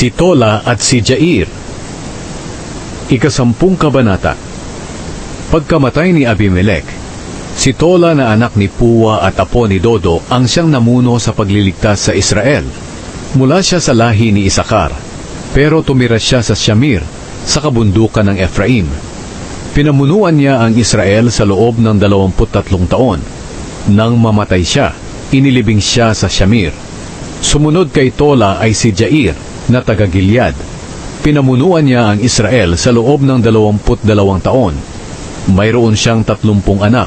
Si Tola at si Jair. Ika-10 kabanata. Pagkamatay ni Abimelech, si Tola na anak ni Puwa at apo ni Dodo ang siyang namuno sa pagliligtas sa Israel. Mula siya sa lahi ni Isakar, pero tumira siya sa Shamir, sa kabundukan ng Ephraim. Pinamunuan niya ang Israel sa loob ng 23 taon. Nang mamatay siya, inilibing siya sa Shamir. Sumunod kay Tola ay si Jair, na taga-Gilead. Pinamunuan niya ang Israel sa loob ng 22 taon. Mayroon siyang 30 anak,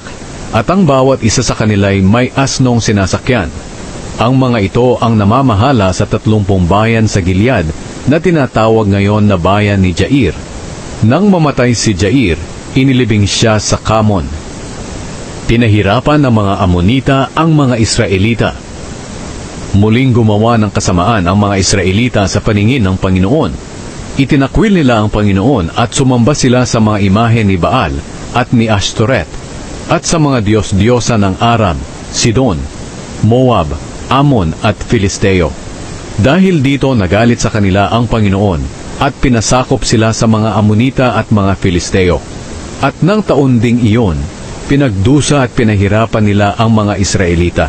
at ang bawat isa sa kanila'y may asnong sinasakyan. Ang mga ito ang namamahala sa 30 bayan sa Gilead na tinatawag ngayon na bayan ni Jair. Nang mamatay si Jair, inilibing siya sa Kamon. Pinahirapan ng mga Amonita ang mga Israelita. Muling gumawa ng kasamaan ang mga Israelita sa paningin ng Panginoon. Itinakwil nila ang Panginoon at sumamba sila sa mga imahe ni Baal at ni Ashtoreth at sa mga Diyos-Diyosa ng Aram, Sidon, Moab, Ammon at Filisteo. Dahil dito nagalit sa kanila ang Panginoon at pinasakop sila sa mga Amonita at mga Filisteo. At nang taon ding iyon, pinagdusa at pinahirapan nila ang mga Israelita.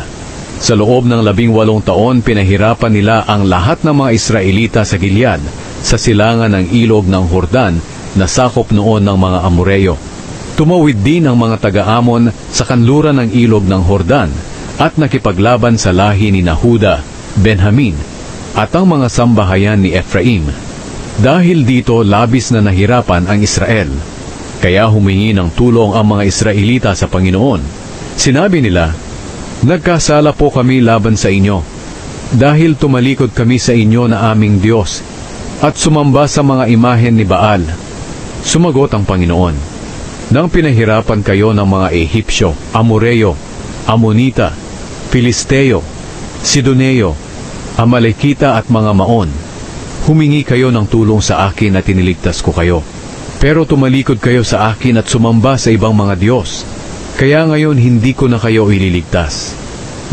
Sa loob ng 18 taon, pinahirapan nila ang lahat ng mga Israelita sa Gilead, sa silangan ng ilog ng Jordan na sakop noon ng mga Amoreo. Tumawid din ang mga taga-Amon sa kanluran ng ilog ng Jordan at nakipaglaban sa lahi ni Nahuda, Benjamin, at ang mga sambahayan ni Ephraim. Dahil dito labis na nahirapan ang Israel. Kaya humingi ng tulong ang mga Israelita sa Panginoon. Sinabi nila, "Nagkasala po kami laban sa inyo, dahil tumalikod kami sa inyo na aming Diyos, at sumamba sa mga imahen ni Baal." Sumagot ang Panginoon, "Nang pinahirapan kayo ng mga Ehipsyo, Amoreo, Amonita, Filisteo, Sidoneo, Amalekita at mga Maon, humingi kayo ng tulong sa akin at tiniligtas ko kayo. Pero tumalikod kayo sa akin at sumamba sa ibang mga Diyos. Kaya ngayon hindi ko na kayo ililigtas.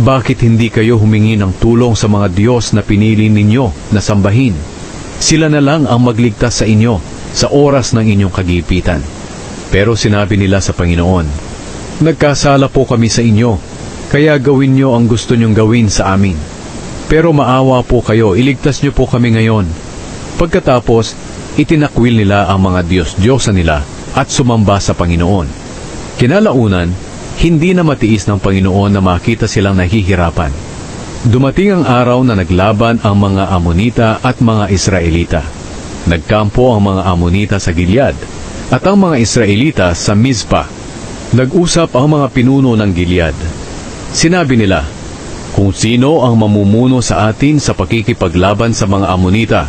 Bakit hindi kayo humingi ng tulong sa mga Diyos na pinili ninyo na sambahin? Sila na lang ang magligtas sa inyo sa oras ng inyong kagipitan." Pero sinabi nila sa Panginoon, "Nagkasala po kami sa inyo, kaya gawin nyo ang gusto nyong gawin sa amin. Pero maawa po kayo, iligtas nyo po kami ngayon." Pagkatapos, itinakwil nila ang mga Diyos-Diyosa nila at sumamba sa Panginoon. Kinalaunan, hindi na matiis ng Panginoon na makita silang nahihirapan. Dumating ang araw na naglaban ang mga Amonita at mga Israelita. Nagkampo ang mga Amonita sa Gilead at ang mga Israelita sa Mizpa. Nag-usap ang mga pinuno ng Gilead. Sinabi nila, "Kung sino ang mamumuno sa atin sa pakikipaglaban sa mga Amonita,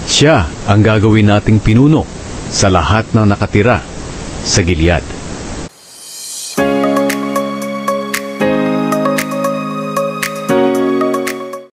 siya ang gagawin nating pinuno sa lahat ng nakatira sa Gilead."